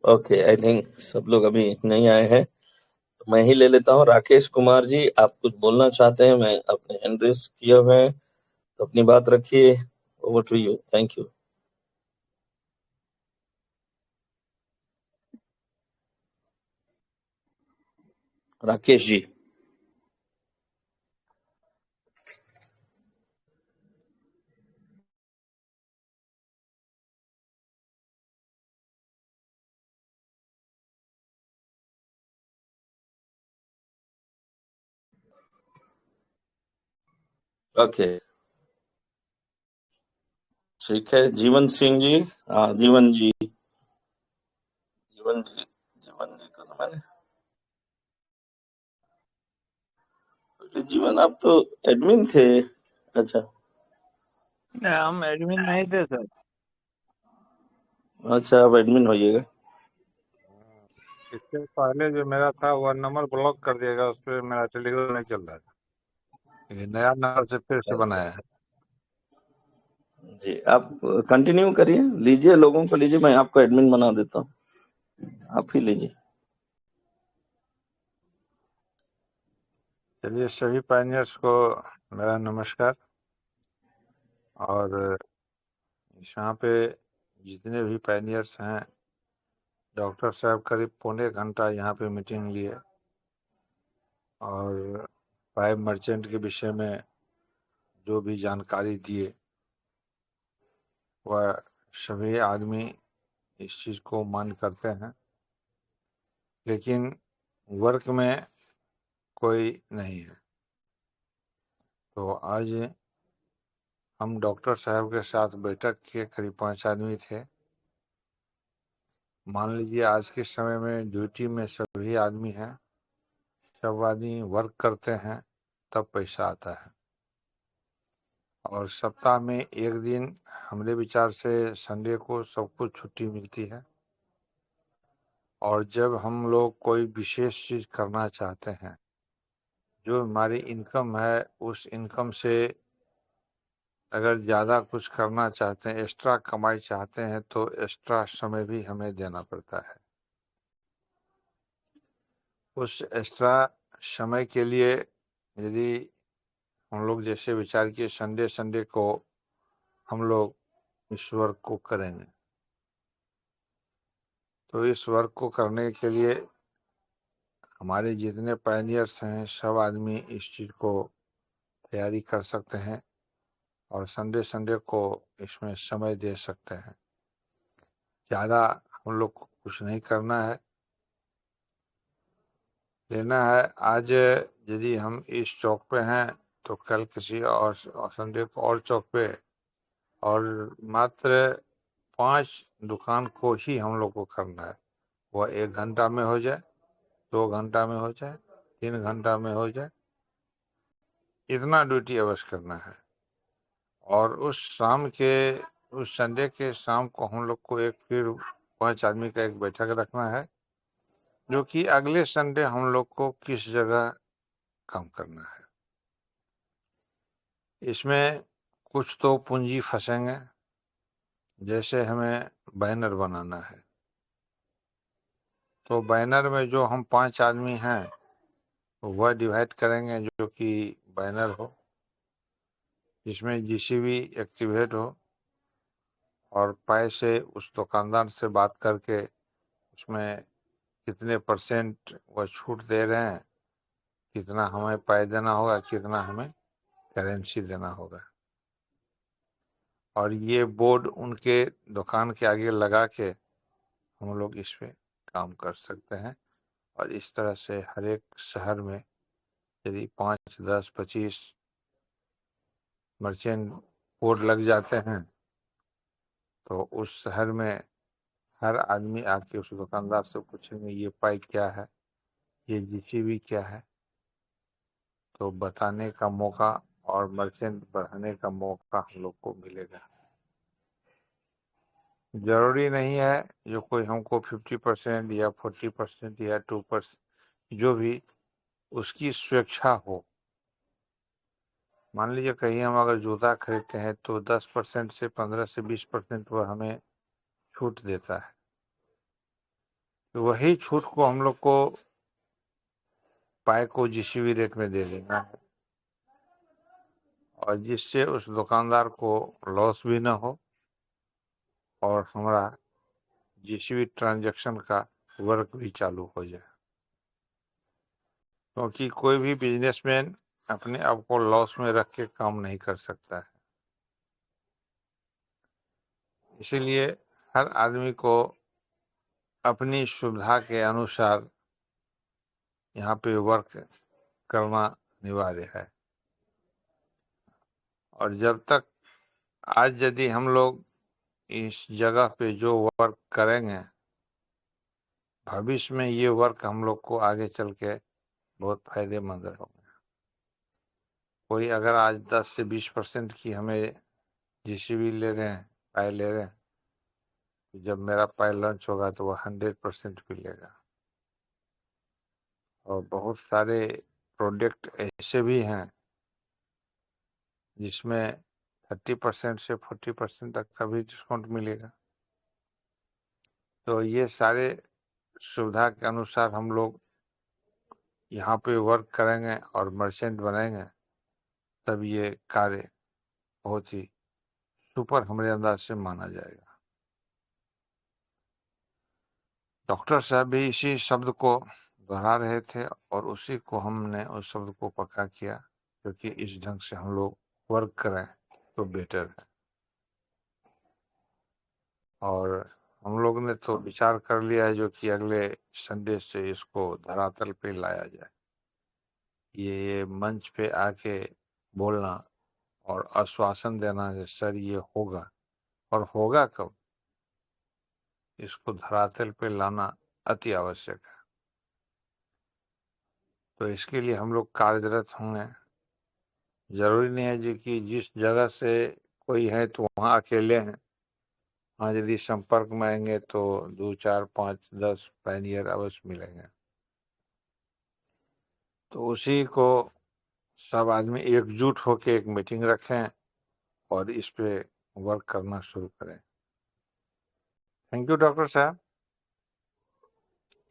Okay, I think सब लोग अभी नहीं आए हैं, तो मैं ही ले लेता हूँ। राकेश कुमार जी, आप कुछ बोलना चाहते हैं? मैं अपने हैंड रेस किए हुए हैं, तो अपनी बात रखिए। Over to you. Thank you. Rakesh ji. Okay, ठीक है। जीवन सिंह जी। हाँ, जीवन जी। जीवन जी को तो मैंने। जीवन, आप तो एडमिन थे। अच्छा। हम एडमिन नहीं थे सर। अच्छा, आप एडमिन होइएगा। इससे पहले जो मेरा था वह नंबर ब्लॉक कर दिएगा, उस पर मेरा टेलीग्राम नहीं चल रहा था। ये नया नंबर से फिर से अच्छा बनाया है। जी, आप कंटिन्यू करिए, लीजिए लोगों को लीजिए, मैं आपको एडमिन बना देता हूँ, आप ही लीजिए। चलिए, सभी पायनियर्स को मेरा नमस्कार। और यहाँ पे जितने भी पायनियर्स हैं, डॉक्टर साहब करीब पौने घंटा यहाँ पे मीटिंग लिए और पाइप मर्चेंट के विषय में जो भी जानकारी दिए वह सभी आदमी इस चीज़ को मान करते हैं, लेकिन वर्क में कोई नहीं है। तो आज हम डॉक्टर साहब के साथ बैठक किए, करीब 5 आदमी थे। मान लीजिए आज के समय में ड्यूटी में सभी आदमी हैं, सब आदमी वर्क करते हैं, तब पैसा आता है। और सप्ताह में एक दिन हमारे विचार से संडे को सबको छुट्टी मिलती है। और जब हम लोग कोई विशेष चीज़ करना चाहते हैं, जो हमारी इनकम है, उस इनकम से अगर ज़्यादा कुछ करना चाहते हैं, एक्स्ट्रा कमाई चाहते हैं, तो एक्स्ट्रा समय भी हमें देना पड़ता है। उस एक्स्ट्रा समय के लिए यदि हम लोग जैसे विचार किए संडे संडे को हम लोग इस वर्क को करेंगे, तो इस वर्क को करने के लिए हमारे जितने पायनियर्स हैं सब आदमी इस चीज़ को तैयारी कर सकते हैं और संडे संडे को इसमें समय दे सकते हैं। ज़्यादा हम लोग को कुछ नहीं करना है, लेना है। आज यदि हम इस चौक पे हैं तो कल किसी और संडे को और चौक पे, और मात्र 5 दुकान को ही हम लोग को करना है। वह 1 घंटा में हो जाए, 2 घंटा में हो जाए, 3 घंटा में हो जाए, इतना ड्यूटी अवश्य करना है। और उस संडे के शाम को हम लोग को एक फिर 5 आदमी का एक बैठक रखना है, जो कि अगले संडे हम लोग को किस जगह काम करना है। इसमें कुछ तो पूंजी फंसेंगे, जैसे हमें बैनर बनाना है, तो बैनर में जो हम 5 आदमी हैं वह डिवाइड करेंगे, जो कि बैनर हो, जिसमें जीसीबी एक्टिवेट हो, और पैसे उस दुकानदार से बात करके उसमें कितने % वह छूट दे रहे हैं, कितना हमें पैसा देना होगा, कितना हमें करेंसी देना होगा। और ये बोर्ड उनके दुकान के आगे लगा के हम लोग इस पे काम कर सकते हैं। और इस तरह से हर एक शहर में यदि 5, 10, 25 मर्चेंट बोर्ड लग जाते हैं, तो उस शहर में हर आदमी आके उस दुकानदार से पूछेंगे ये पाइप क्या है, ये जीसीबी क्या है, तो बताने का मौका और मर्चेंट बढ़ाने का मौका हम लोग को मिलेगा। जरूरी नहीं है जो कोई हमको 50% या 40% या 2%, जो भी उसकी स्वेच्छा हो। मान लीजिए कहीं हम अगर जूता खरीदते हैं तो 10% से 15 से 20% वह हमें छूट देता है। तो वही छूट को हम लोग को पाई को जीसीबी रेट में दे देना है, और जिससे उस दुकानदार को लॉस भी ना हो और हमारा जीसीबी ट्रांजैक्शन का वर्क भी चालू हो जाए। क्योंकि कोई भी बिजनेसमैन अपने आप को लॉस में रख के काम नहीं कर सकता है। इसीलिए हर आदमी को अपनी सुविधा के अनुसार यहाँ पे वर्क करना अनिवार्य है। और जब तक आज यदि हम लोग इस जगह पे जो वर्क करेंगे, भविष्य में ये वर्क हम लोग को आगे चल के बहुत फायदेमंद होगा। कोई अगर आज 10 से 20% की हमें जीसीबी ले रहे हैं, पाई ले रहे हैं, तो जब मेरा पाई लॉन्च होगा तो वह 100% मिलेगा। और बहुत सारे प्रोडक्ट ऐसे भी हैं जिसमें 30% से 40% तक का भी डिस्काउंट मिलेगा। तो ये सारे सुविधा के अनुसार हम लोग यहाँ पे वर्क करेंगे और मर्चेंट बनेंगे, तब ये कार्य बहुत ही सुपर हमारे अंदाज से माना जाएगा। डॉक्टर साहब भी इसी शब्द को दोहरा रहे थे और उसी को हमने उस शब्द को पक्का किया, क्योंकि इस ढंग से हम लोग वर्क करें तो बेटर है। और हम लोग ने तो विचार कर लिया है जो कि अगले संडे से इसको धरातल पे लाया जाए। ये मंच पे आके बोलना और आश्वासन देना कि सर ये होगा, और होगा कब, इसको धरातल पे लाना अति आवश्यक है। तो इसके लिए हम लोग कार्यरत होंगे। जरूरी नहीं है जी कि जिस जगह से कोई है तो वहाँ अकेले हैं। हाँ, यदि संपर्क में आएंगे तो 2, 4, 5, 10 पायनियर अवश्य मिलेंगे। तो उसी को सब आदमी एकजुट होकर एक मीटिंग रखें और इस पे वर्क करना शुरू करें। थैंक यू डॉक्टर साहब।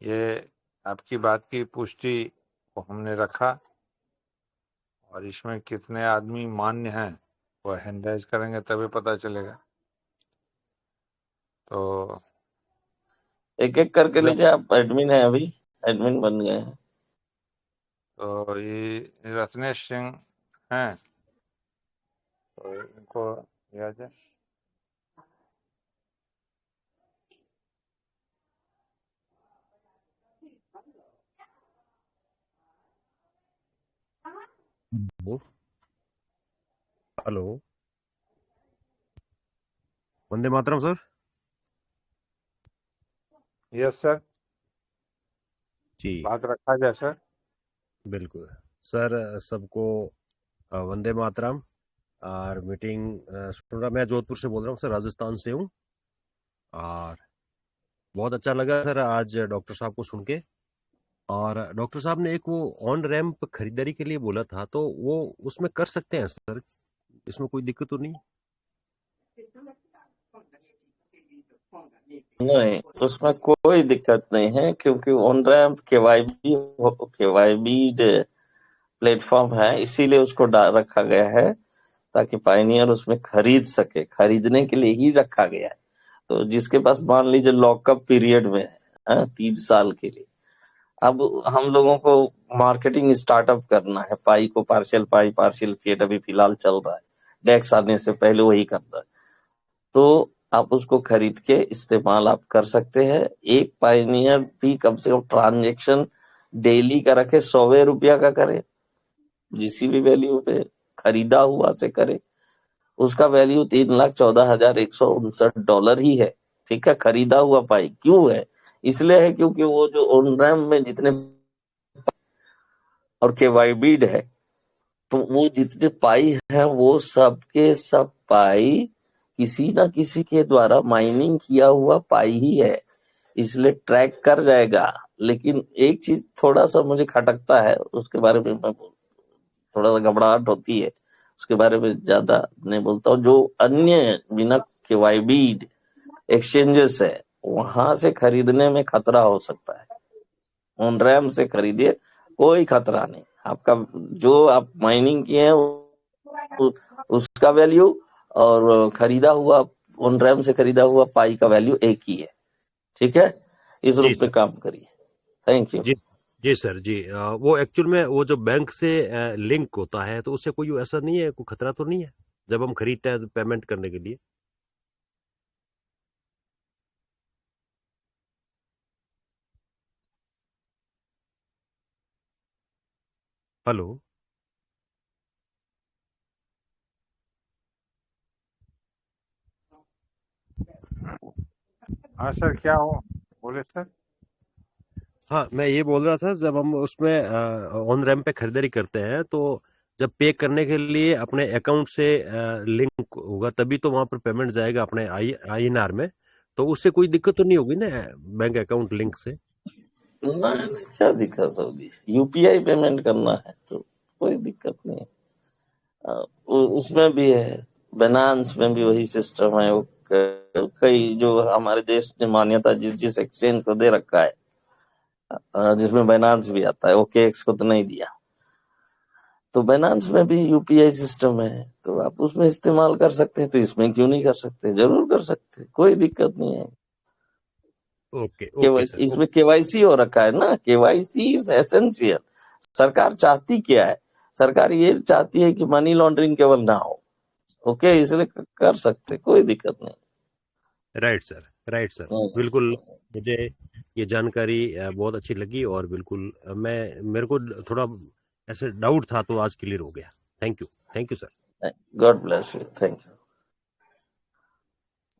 ये आपकी बात की पुष्टि को हमने रखा, और इसमें कितने आदमी मान्य हैं वह हैंड राइज करेंगे तभी पता चलेगा। तो एक एक करके लीजिए, आप एडमिन है, अभी एडमिन बन गए हैं। तो ये रत्नेश सिंह हैं, तो इनको याद है। Hello hello, Vande Mataram sir. Yes sir, जी बात रखा जाए सर। बिल्कुल सर, सबको वंदे मातरम। और मीटिंग सुन रहा, मैं जोधपुर से बोल रहा हूँ सर, राजस्थान से हूँ। और बहुत अच्छा लगा सर आज डॉक्टर साहब को सुन के। और डॉक्टर साहब ने एक वो ऑन रैंप खरीदारी के लिए बोला था, तो वो उसमें कर सकते हैं सर, इसमें कोई दिक्कत तो नहीं? नहीं, उसमें कोई दिक्कत नहीं है, क्योंकि ऑन रैम्प केवाईबी प्लेटफॉर्म है, इसीलिए उसको रखा गया है ताकि पायनियर उसमें खरीद सके, खरीदने के लिए ही रखा गया है। तो जिसके पास मान लीजिए लॉकअप पीरियड में है 3 साल के लिए, अब हम लोगों को मार्केटिंग स्टार्टअप करना है, पाई को पार्शियल पाई पार्शियल फिएट अभी फिलहाल चल रहा है, डेक्स आने से पहले वही करना है। तो आप उसको खरीद के इस्तेमाल आप कर सकते हैं। एक पायनियर भी कम से कम ट्रांजेक्शन डेली का रखे, 100 रुपया का करे, जीसीबी वैल्यू पे खरीदा हुआ से करे, उसका वैल्यू $3,14,159 ही है। ठीक है, खरीदा हुआ पाई क्यों है, इसलिए है क्योंकि वो जो ऑन रैम्प में जितने और केवाईबीड है, तो वो जितने पाई है वो सब के सब पाई किसी ना किसी के द्वारा माइनिंग किया हुआ पाई ही है, इसलिए ट्रैक कर जाएगा। लेकिन एक चीज थोड़ा सा मुझे खटकता है, उसके बारे में मैं थोड़ा सा घबराहट होती है, उसके बारे में ज्यादा नहीं बोलता हूँ। जो अन्य बिना केवाईबी एक्सचेंजेस है वहां से खरीदने में खतरा हो सकता है। ऑन रैम से खरीदिए, कोई खतरा नहीं। आपका जो आप माइनिंग किए हैं उसका वैल्यू और खरीदा हुआ ऑन रैम से खरीदा हुआ पाई का वैल्यू एक ही है। ठीक है, इस जी रूप में सर। काम करिए। Thank you. जी जी सर जी। वो एक्चुअल में वो जो बैंक से लिंक होता है तो उससे कोई ऐसा नहीं है, कोई खतरा तो नहीं है जब हम खरीदते हैं पेमेंट करने के लिए? हेलो। हाँ सर, क्या हो, बोले सर। हाँ, मैं ये बोल रहा था जब हम उसमें ऑन रैम पे खरीदारी करते हैं तो जब पे करने के लिए अपने अकाउंट से लिंक होगा तभी तो वहां पर पेमेंट जाएगा अपने INR में। तो उससे कोई दिक्कत तो नहीं होगी ना बैंक अकाउंट लिंक से? नहीं, क्या दिक्कत होगी? यूपीआई पेमेंट करना है तो कोई दिक्कत नहीं है। उसमें भी है, बेनांस में भी वही सिस्टम है। वो कई जो हमारे देश ने मान्यता जिस जिस एक्सचेंज को दे रखा है, जिसमें बेनांस भी आता है, OKX को तो नहीं दिया, तो बेनांस में भी यूपीआई सिस्टम है, तो आप उसमें इस्तेमाल कर सकते हैं। तो इसमें क्यों नहीं कर सकते? जरूर कर सकते हैं, कोई दिक्कत नहीं है। ओके ओके केवाई सर, इसमें ओके। केवाईसी हो रखा है ना, केवाईसी इज एसेंशियल। सरकार चाहती क्या है? सरकार ये चाहती है कि मनी लॉन्ड्रिंग केवल ना हो। ओके, इसलिए कर सकते, कोई दिक्कत नहीं। Right sir, right sir. Hmm. बिल्कुल। मुझे ये जानकारी बहुत अच्छी लगी और बिल्कुल मैं मेरे को थोड़ा ऐसे डाउट था तो आज क्लियर हो गया। Thank you sir. God bless you, thank you.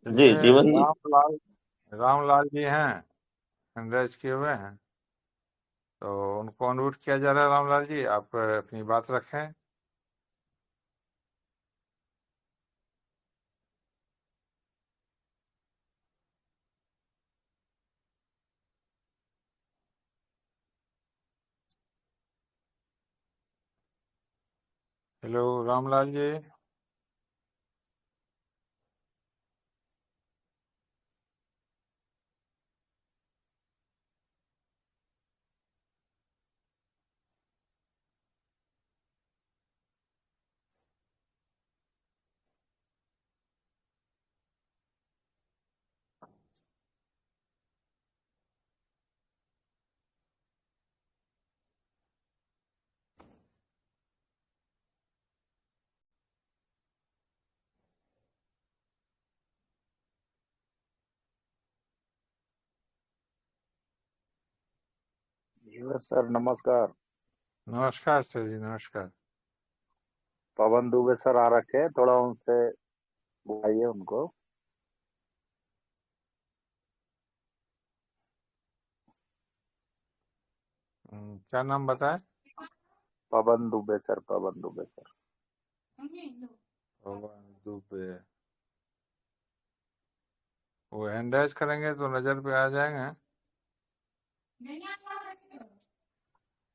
जी, चलिए, जीवन जी। रामलाल जी हैं, एंगेज किए हुए हैं, तो उनको अनुरोध किया जा रहा है। रामलाल जी, आप अपनी बात रखें। हेलो रामलाल जी। जी सर, नमस्कार। नमस्कार सर जी, नमस्कार। पवन दुबे सर आ रखे हैं, थोड़ा उनसे बुलाइए उनको। क्या नाम बताए? पवन दुबे सर, पवन दुबे सर। पवन दुबे। वो हैंड राइज करेंगे तो नजर पे आ जाएंगे।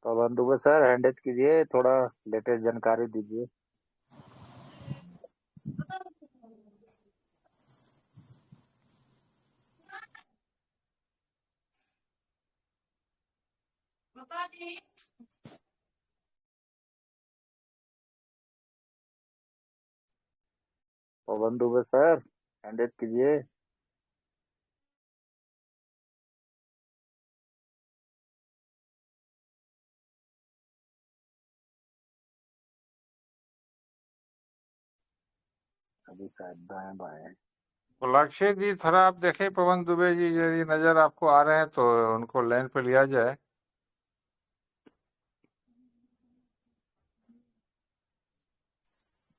पवन दुबे सर, हैंडेज कीजिए, थोड़ा लेटेस्ट जानकारी दीजिए। पवन दुबे सर, हैंडेज कीजिए। अभी शायद दाएं बाएं। तो लक्ष्य जी, थोड़ा आप देखें पवन दुबे जी, यदि नजर आपको आ रहे हैं तो उनको लाइन पे लिया जाए।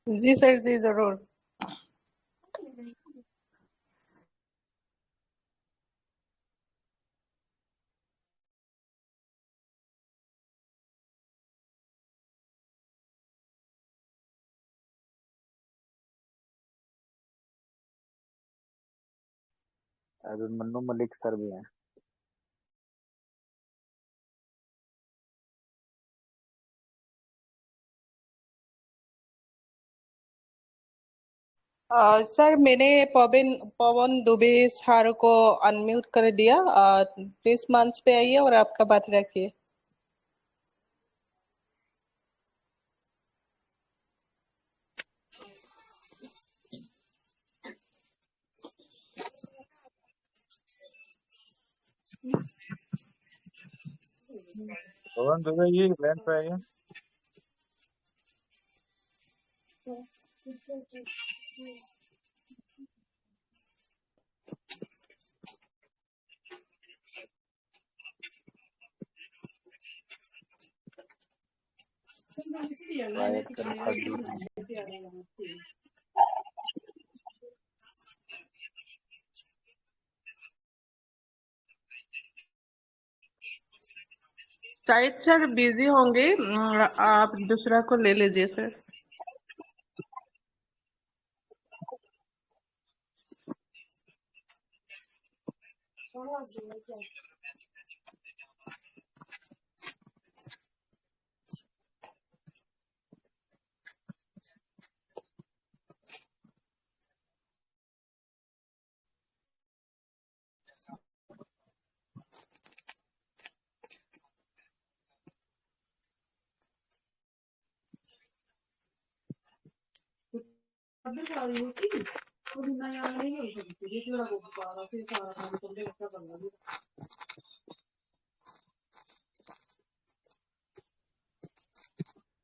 जी सर, जी जरूर। अभी मन्नू मलिक सर भी हैं। सर मैंने पवन पवन दुबे सर को अनम्यूट कर दिया। प्लीज मंच पे आइए और आपका बात रखिए। पवन दुबे जी लाइन पे आइए। स्वागत करें सर। शायद सर बिजी होंगे। आप दूसरा को ले लीजिए सर।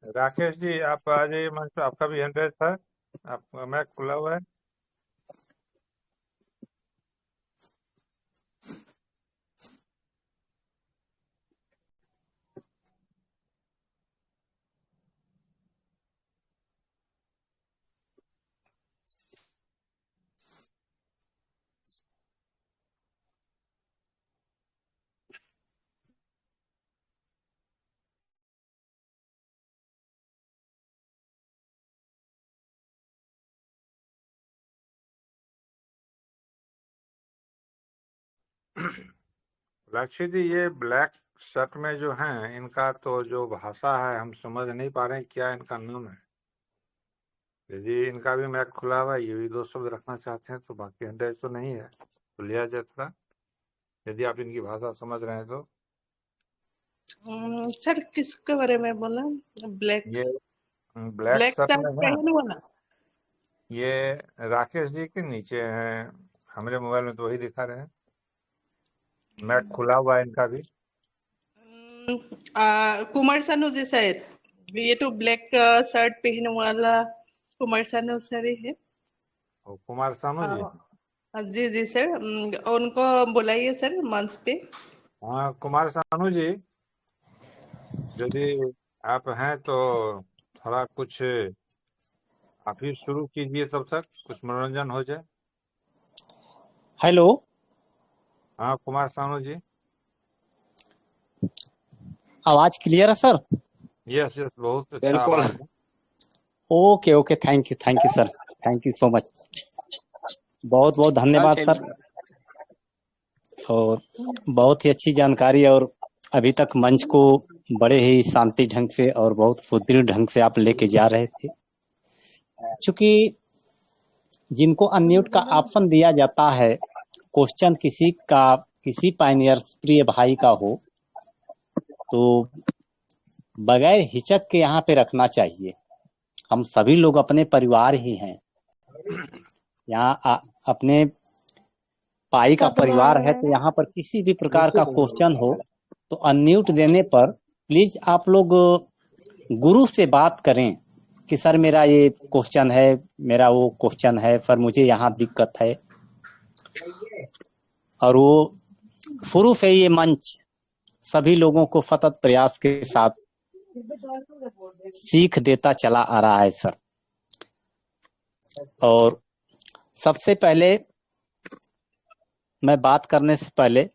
राकेश जी आप आ जाइए मंच पे, आपका भी हैंड रेज था, आपका मैक खुला हुआ है। लक्ष्य जी ये ब्लैक शर्ट में जो हैं इनका तो जो भाषा है हम समझ नहीं पा रहे हैं, क्या इनका नाम है। यदि इनका भी मैक खुला हुआ है, ये भी दो शब्द रखना चाहते हैं तो बाकी हंड्रेड तो नहीं है तो लिया जाए थोड़ा, यदि आप इनकी भाषा समझ रहे हैं तो। सर किसके बारे में बोला? ब्लैक ये ब्लैक ब्लैक शर्ट शर्ट में है, पहने वाला? ये राकेश जी के नीचे हैं, हमारे मोबाइल में तो वही दिखा रहे हैं, मैक खुला हुआ है इनका भी। कुमार सानू जी शायद। ये तो ब्लैक शर्ट पहने वाला कुमार सानू सर ही है। और कुमार सानू जी, जी जी सर। उनको बुलाइए सर मंच पे। हाँ कुमार सानू जी यदि आप हैं तो थोड़ा कुछ आप ही शुरू कीजिए, तब तक कुछ मनोरंजन हो जाए। हेलो, हाँ कुमार सानू जी। आवाज क्लियर है सर? यस यस, बहुत अच्छा बिल्कुल। आवाज है। Okay okay, thank you sir, thank you so much, बहुत बहुत धन्यवाद सर। और बहुत ही अच्छी जानकारी, और अभी तक मंच को बड़े ही शांति ढंग से और बहुत सुदृढ़ ढंग से आप लेके जा रहे थे। चूंकि जिनको अनम्यूट का ऑप्शन दिया जाता है, क्वेश्चन किसी पायनियर प्रिय भाई का हो तो बगैर हिचक के यहाँ पे रखना चाहिए। हम सभी लोग अपने परिवार ही हैं, यहाँ अपने पाई का परिवार है, तो यहाँ पर किसी भी प्रकार का क्वेश्चन हो तो अनम्यूट देने पर प्लीज आप लोग गुरु से बात करें कि सर मेरा ये क्वेश्चन है, मेरा वो क्वेश्चन है, सर मुझे यहाँ दिक्कत है। और वो शुरू से ये मंच सभी लोगों को सतत प्रयास के साथ सीख देता चला आ रहा है सर। और सबसे पहले मैं बात करने से पहले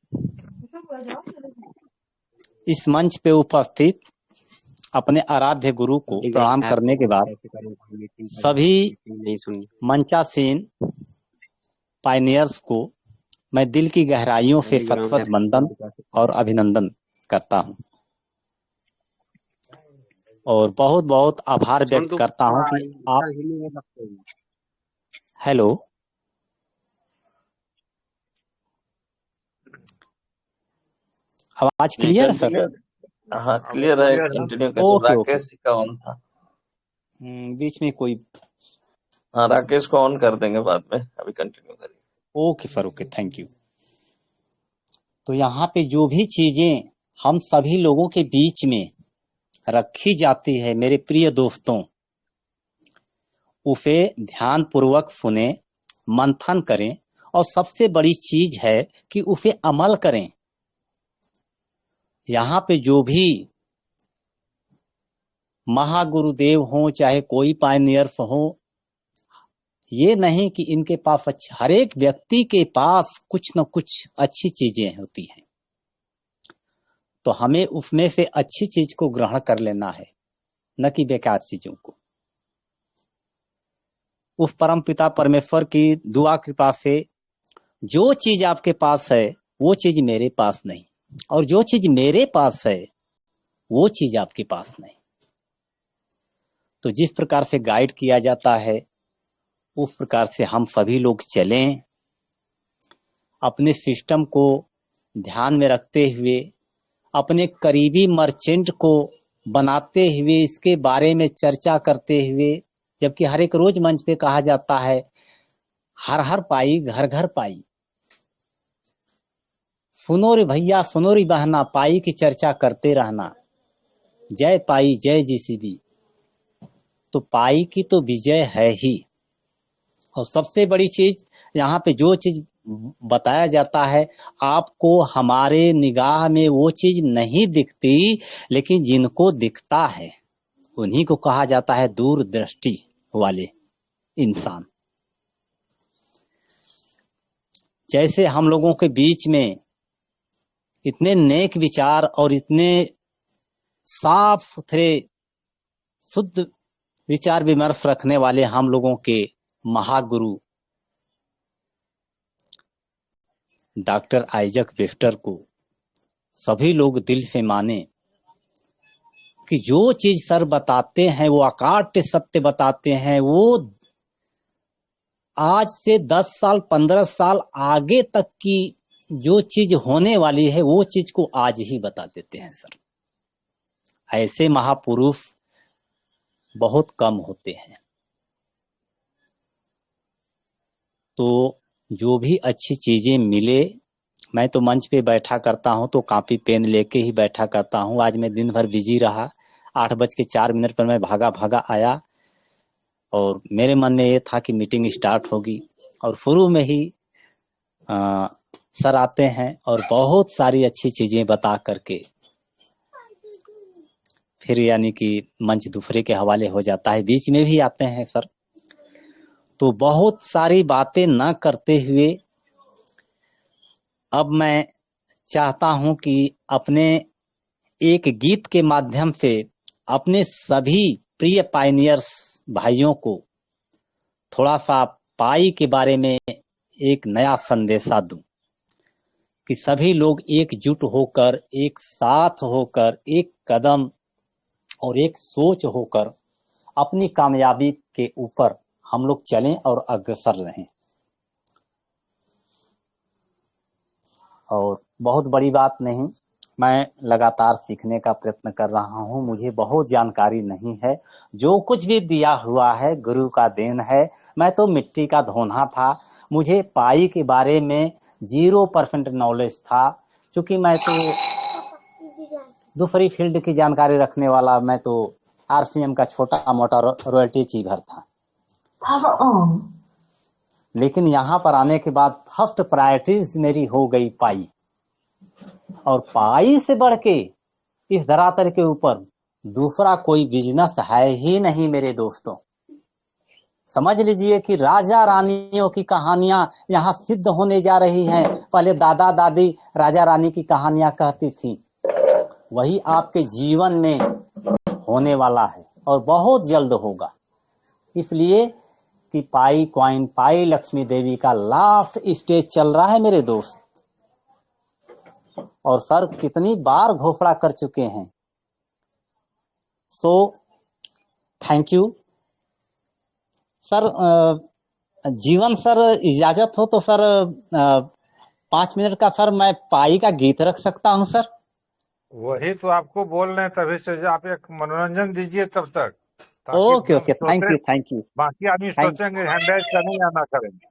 इस मंच पे उपस्थित अपने आराध्य गुरु को प्रणाम करने के बाद सभी मंचासीन पायनियर्स को मैं दिल की गहराइयों से सतत वंदन और अभिनंदन करता हूं, और बहुत बहुत आभार व्यक्त करता हूं कि आप। हेलो, आवाज जी क्लियर है सर? कंटिन्यू। हाँ अब क्लियर है, क्लियर है। कंटिन्यू कर। Okay okay. राकेश जी का ऑन था। बीच में कोई। हाँ राकेश को ऑन कर देंगे बाद में, अभी कंटिन्यू करिए। Okay sir, okay, thank you. तो यहाँ पे जो भी चीजें हम सभी लोगों के बीच में रखी जाती है मेरे प्रिय दोस्तों, उसे ध्यान पूर्वक सुने, मंथन करें, और सबसे बड़ी चीज है कि उसे अमल करें। यहाँ पे जो भी महागुरुदेव हों चाहे कोई पायनियर्स हो, ये नहीं कि इनके पास हर एक व्यक्ति के पास कुछ न कुछ अच्छी चीजें होती हैं, तो हमें उसमें से अच्छी चीज को ग्रहण कर लेना है, न कि बेकार चीजों को। उस परम पिता परमेश्वर की दुआ कृपा से जो चीज आपके पास है वो चीज मेरे पास नहीं, और जो चीज मेरे पास है वो चीज आपके पास नहीं। तो जिस प्रकार से गाइड किया जाता है उस प्रकार से हम सभी लोग चलें, अपने सिस्टम को ध्यान में रखते हुए, अपने करीबी मर्चेंट को बनाते हुए, इसके बारे में चर्चा करते हुए। जबकि हर एक रोज मंच पे कहा जाता है हर हर पाई घर घर पाई। सुनो रे भैया, सुनो रे बहना, पाई की चर्चा करते रहना, जय पाई जय जीसीबी। तो पाई की तो विजय है ही। और सबसे बड़ी चीज यहाँ पे जो चीज बताया जाता है, आपको हमारे निगाह में वो चीज नहीं दिखती, लेकिन जिनको दिखता है उन्हीं को कहा जाता है दूरदृष्टि वाले इंसान। जैसे हम लोगों के बीच में इतने नेक विचार और इतने साफ सुथरे शुद्ध विचार विमर्श रखने वाले हम लोगों के महागुरु डॉक्टर आइजक वेफ्टर को सभी लोग दिल से माने कि जो चीज सर बताते हैं वो अकाट्य सत्य बताते हैं। वो आज से 10 साल 15 साल आगे तक की जो चीज होने वाली है वो चीज को आज ही बता देते हैं सर। ऐसे महापुरुष बहुत कम होते हैं। तो जो भी अच्छी चीजें मिले, मैं तो मंच पे बैठा करता हूं तो कॉपी पेन लेके ही बैठा करता हूं। आज मैं दिन भर बिजी रहा, 8:04 पर मैं भागा भागा आया, और मेरे मन में ये था कि मीटिंग स्टार्ट होगी, और शुरू में ही सर आते हैं और बहुत सारी अच्छी चीजें बता करके फिर यानी कि मंच दूसरे के हवाले हो जाता है। बीच में भी आते हैं सर, तो बहुत सारी बातें न करते हुए अब मैं चाहता हूं कि अपने एक गीत के माध्यम से अपने सभी प्रिय पायनियर्स भाइयों को थोड़ा सा पाई के बारे में एक नया संदेशा दूं कि सभी लोग एकजुट होकर, एक साथ होकर, एक कदम और एक सोच होकर अपनी कामयाबी के ऊपर हम लोग चलें और अग्रसर रहें। और बहुत बड़ी बात नहीं, मैं लगातार सीखने का प्रयत्न कर रहा हूं, मुझे बहुत जानकारी नहीं है। जो कुछ भी दिया हुआ है गुरु का देन है। मैं तो मिट्टी का धोना था, मुझे पाई के बारे में 0% नॉलेज था, क्योंकि मैं तो दूसरी फील्ड की जानकारी रखने वाला, मैं तो आरसीएम का छोटा मोटा रॉयल्टी चीभर था। लेकिन यहाँ पर आने के बाद फर्स्ट प्रायोरिटी मेरी हो गई पाई, और पाई से बढ़ के इस धरातल के ऊपर दूसरा कोई बिजनेस है ही नहीं मेरे दोस्तों। समझ लीजिए कि राजा रानियों की कहानियां यहाँ सिद्ध होने जा रही हैं। पहले दादा दादी राजा रानी की कहानियां कहती थी, वही आपके जीवन में होने वाला है और बहुत जल्द होगा। इसलिए कि पाई क्वाइन पाई लक्ष्मी देवी का लास्ट स्टेज चल रहा है मेरे दोस्त, और सर कितनी बार घोषणा कर चुके हैं। So thank you sir. जीवन सर, इजाजत हो तो सर 5 मिनट का सर मैं पाई का गीत रख सकता हूँ सर। वही तो आपको बोल रहे हैं, तभी से आप एक मनोरंजन दीजिए तब तक, ताकि ओके एकदम ओके, थैंक सोचे। यू थैंक यू बाकी आदमी थैंक सोचेंगे हैंडराइज करने या ना करेंगे।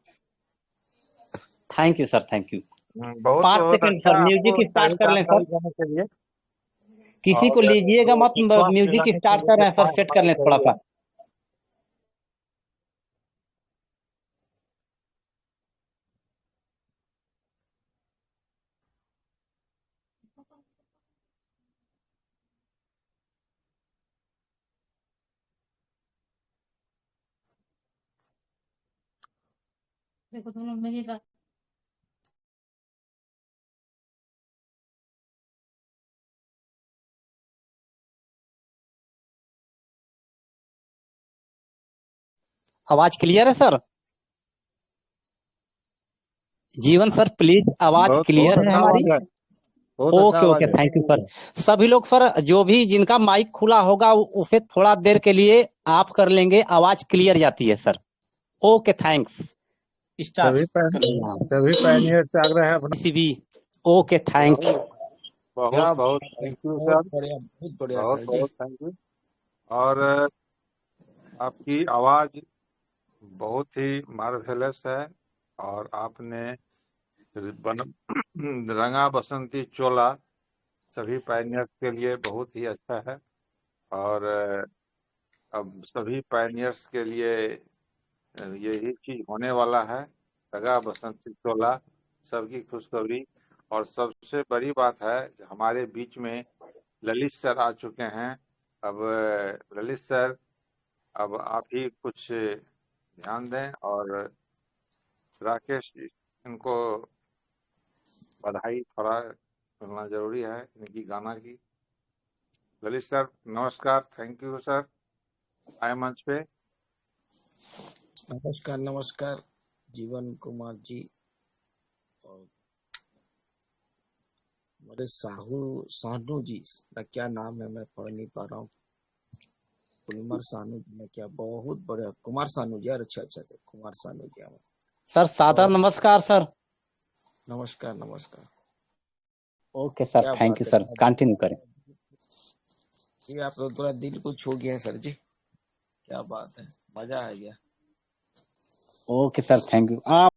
Thank you sir, thank you. बहुत 5 बहुत सेकंड अच्छा, सर, आपको म्यूजिक सही स्टार्ट कर लें जानकारी सर। देने के लिए किसी को और लीजिएगा मत, विश्वास म्यूजिक दिलाने के स्टार्ट लिए कर कि रहे हैं सर, हाँ सेट कर हमारा लें थोड़ा सही है। सा। देखो तुम लोग मेरी बात, आवाज क्लियर है सर? जीवन सर प्लीज, आवाज बहुत क्लियर है अच्छा हमारी? आवाज है, बहुत अच्छा ओके आवाज ओके, है। Thank you sir. सभी लोग सर, जो भी जिनका माइक खुला होगा उसे थोड़ा देर के लिए आप कर लेंगे, आवाज क्लियर जाती है सर। ओके थैंक्स, स्टार्ट सभी पैनियर से आग्रह है अपना। किसी भी। Okay thank you. बहुत बहुत थैंक यू सर, बहुत बढ़िया बहुत सर जी। बहुत थैंक यू। और आपकी आवाज बहुत ही मार्वेलस है, और आपने रंगा बसंती चोला सभी पायनियर्स के लिए बहुत ही अच्छा है। और अब सभी पायनियर्स के लिए यही चीज होने वाला है, रंगा बसंती चोला, सबकी खुशखबरी। और सबसे बड़ी बात है, हमारे बीच में ललित सर आ चुके हैं। अब ललित सर, अब आप ही कुछ ध्यान दें, और राकेश इनको बधाई थोड़ा मिलना जरूरी है इनकी गाना की। ललित सर नमस्कार, थैंक यू सर, आए मंच पे। नमस्कार नमस्कार जीवन कुमार जी, और मेरे सानू जी का क्या नाम है, मैं पढ़ नहीं पा रहा हूँ। कुमार सानू जी ने क्या, बहुत बढ़िया, कुमार सानू जी यार, अच्छा अच्छा अच्छा, कुमार सानू जी हमारे। सर सादर बहुत नमस्कार सर। नमस्कार नमस्कार। ओके सर, क्या थैंक बात यू है, सर, कंटिन्यू करें। ये आप लोग थोड़ा दिल को छू गए हैं सर जी, क्या बात है, मजा आ गया। Okay sir, thank you. आप